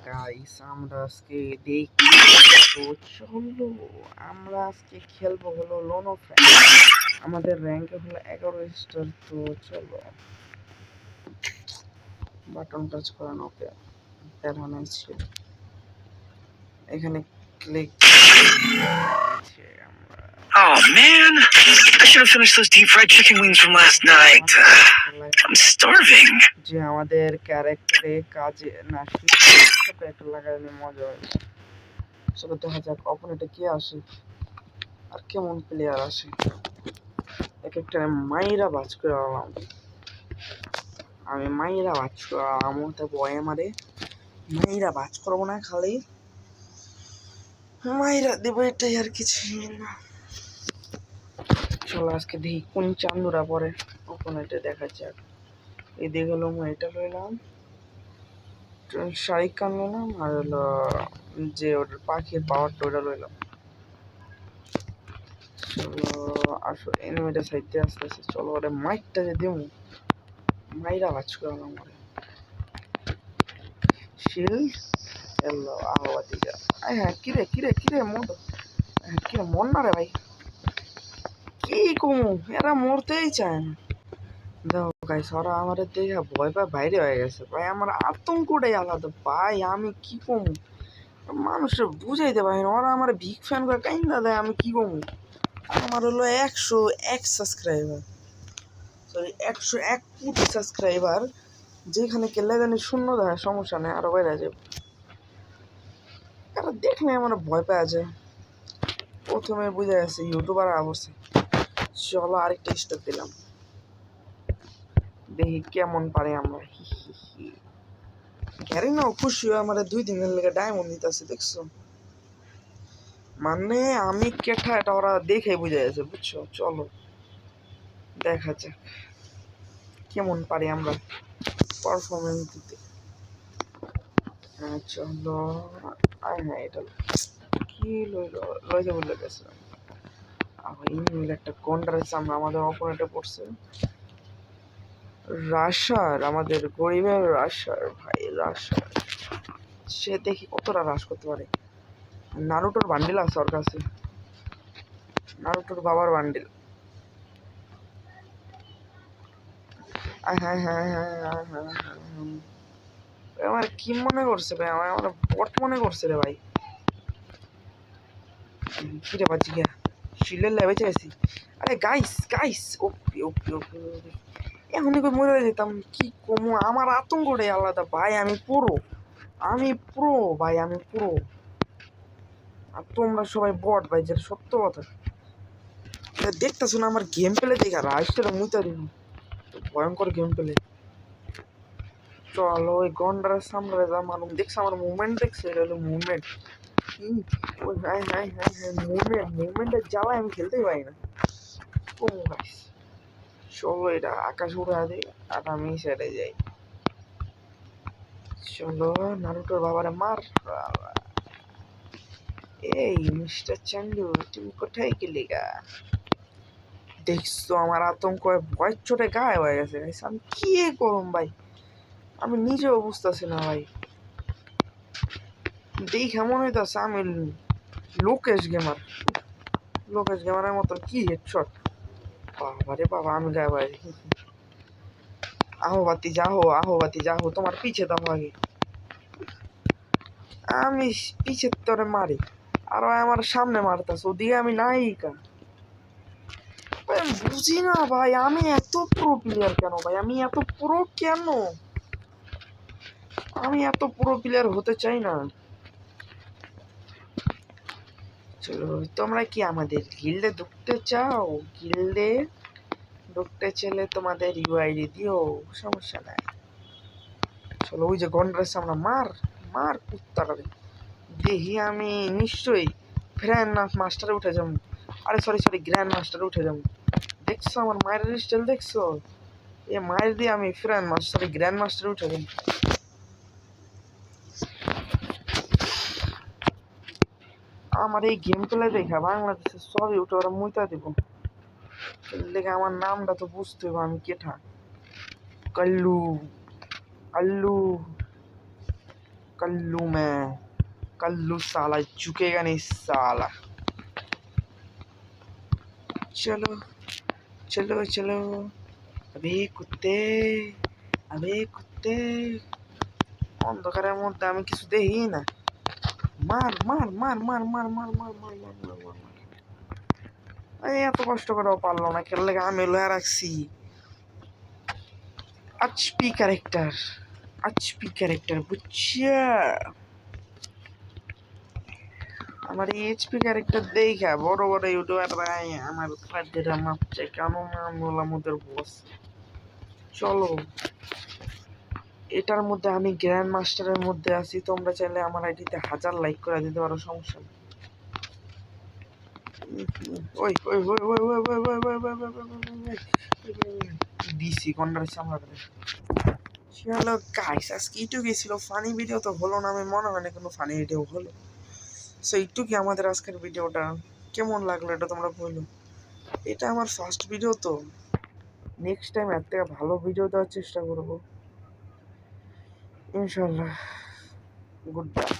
Guys আমরা আজকে দেখি তো চলো আমরা আজকে খেলবো হলো লোন অফ আমাদের র্যাঙ্কে হলো 11 স্টার। তো চলো বাটন টাচ করেন, ওকে প্যারা নাই ছিল এখানে click. Oh man, I should have finished those deep fried chicken wings from last night. I'm starving. যে আমাদের ক্যারেক্টারে কাজে না একটা লাগালে মজা হয়। চলো দেখা যাক অপোনেন্টে কে আসে আর কেমন প্লেয়ার আসে। এক একটা মাইরা বাজ করে আলাম, আমি মাইরা বাজ করে আলাম ওতে বয়ে মারে মাইরা বাজ করবো না, খালি মাইরা দেবো, এটাই আর কিছু না। চলো আজকে দেখি কোন চান্দুরা পরে অপোনেন্টে দেখা যাক। এই দেখে হলো এটা লইলাম, শারিক খান লইলাম, আর হলো যে ওটার পাখির পাওয়ারটা ওটা লইলাম। চলো আসো এনিমিটা সাইডে আস্তে আস্তে, চলো ওরে মাইকটা যে দেবো মাইরা বাজ করে আলাম ওরে শিল্ড এলো আহ্বাতি যা। হ্যাঁ কিরে কিরে কিরে মন কিরে মন না রে ভাই, কি কমু এরা মরতেই চায় না। দেখো গাইস ওরা আমার দেখে ভয় পায় বাইরে হয়ে গেছে ভাই, আমার আতঙ্কটাই আলাদা ভাই। আমি কি কমু মানুষের বুঝাইতে পারি না, ওরা আমার বিগ ফ্যান করে কাইন্দা দেয়, আমি কি কমু। আমার হলো 101 সাবস্ক্রাইবার, সরি 101 কোটি সাবস্ক্রাইবার, যেখানে কেলে জানি শূন্য দেয় সমস্যা নেই আরো বাইরে যাবে। এরা দেখলে আমার ভয় পাওয়া যায়, প্রথমে বুঝে গেছে ইউটিউবার অবশ্যই। চলো আরেকটা স্টেপ দিলাম, দেখি কেমন পারে আমরা। ঘেরি না খুশি হয়ে আমার 2 দিনের লেগে ডায়মন্ড দিতেছে, দেখছো মানে আমি কেঠা এটা ওরা দেখে বুঝে গেছে, বুঝছো। চলো দেখা যাক কেমন পারি আমরা পারফরমেন্স দিতে। হ্যাঁ চলো, হ্যাঁ এটা কি লইতে বলে গেছিলাম। ইমেল একটা কন্ট্রাক্ট সামনে আমাদের অপোনেন্টে পড়ছে, রাশার, আমাদের গরিবের রাশার ভাই। রাশার সে দেখি কতটা হ্রাস করতে পারে। নারুটোর বান্ডিল আছে ওর কাছে, নারুটোর বাবার বান্ডিল। হ্যাঁ হ্যাঁ হ্যাঁ হ্যাঁ হ্যাঁ, আমার কি মনে করছে ভাই, আমার বট মনে করছে রে ভাই। কি রে বাজি গিয়া শিলের লেবে চাইছি। আরে গাইস গাইস ওকে ওকে ওকে, এখনই কই মরে যেতাম, কি কমু আমার আতঙ্কটাই আলাদা ভাই। আমি পুরো ভাই, আমি পুরো, আর তোমরা সবাই বট ভাই, যেটা সত্য কথা। দেখতেছো না আমার গেম প্লে দেখা রাইস্টার মুইতা দিন, ভয়ঙ্কর গেম প্লে। চলো ওই গন্ডারের সামনে যা মানুষ দেখছে, আমার মুভমেন্ট দেখছে, এটা হলো মুভমেন্ট। ওই হ্যাঁ হ্যাঁ হ্যাঁ হ্যাঁ মুভমেন্টের জ্বালায় আমি খেলতেই পারি না। কমু গাইস, চলো এটা আকাশ উড়া দিই আর আমি সেরে যাই। চলো নারুটোর বাবারে মার। এই মিস্টার চান্ডু তুমি কোথায় গেলি গা? দেখছো আমার আতঙ্ক ভয় চোটে গায়ে হয়ে গেছে, আমি কি করুম ভাই, আমি নিজেও বুঝতেছি না ভাই। দেখে মনে হইতেছে আমি লোকেশ গেমারের মতন কি হেডশট। বাবা রে বাবা, আমি গায়ে ভাই। আহোবাতি যাহো তোমার পিছে দাও আগে, আমি পিছে তোরে মারি আর আমার সামনে মারতাছে, ওদিকে আমি নাই কা। আমি বুঝি না ভাই, আমি এত প্রো প্লেয়ার কেন ভাই, আমি এত প্রো কেন, আমি এত প্রো প্লেয়ার হতে চাই না। চলো তোমরা কি আমাদের গিল্ডে ঢুকতে চাও? গিল্ডে ঢুকতে চাইলে তোমাদের ইউআইডি দিও, সমস্যা নাই। চলো ওই যে গন্ডারের সামনে মার মার কুত্তা করে, দেখি আমি নিশ্চয়ই গ্র্যান্ড মাস্টারে উঠে যাবো। আরে সরি গ্র্যান্ড মাস্টারে উঠে যাবো। দেখছো আমার মায়ের স্টাইল দেখছো, এ মায়ের দিয়ে আমি গ্র্যান্ড মাস্টারে উঠে যাবো। আমার এই গেম প্লে দেখা বাংলাদেশের সব ইউটিউবার মুইতা দিব, দেখে আমার নামটা তো বুঝতে হবে আমি কেঠা। কাল্লু কাল্লু कल्लू मैं कल्लू साला झुकेगा नहीं साला। चलो चलो चलो अबे कुत्ते অন্ধকারের মধ্যে আমি কিছু দেখি না। মার মার মার মার মার মার মার মার মার মার মার মার। এই এত কষ্ট করেও পারলো না, খেললে আমি লয়া রাখছি। এইচপি ক্যারেক্টার বুঝছা? আমার এই এইচপি ক্যারেক্টার দেখা বড় বড় ইউটিউবাররা আমার খাদ্যটা মাপছে, কেন আমি বললাম ওদের বস। চলো, এটার মধ্যে আমি গ্র্যান্ড মাস্টারের মধ্যে আছি। তোমরা চাইলে আমার আইডিতে 1000 লাইক করে দিতে পারো, সমস্যা নেই। ওই ওই ওই ওই ওই ওই ওই ওই ওই ডিসি কন্ডার সামলা করে। চলো গাইস, আজকে এইটুকুই ছিল। ফানি ভিডিও তো হলো না, আমি মনে হয় না কোনো ফানি ভিডিও হলো। সো এইটুকুই আমাদের আজকের ভিডিওটা। কেমন লাগলো এটা তোমরা বলো। এটা আমার ফার্স্ট ভিডিও, তো নেক্সট টাইম এর থেকে ভালো ভিডিও দেওয়ার চেষ্টা করবো ইনশাল্লাহ। Good bye.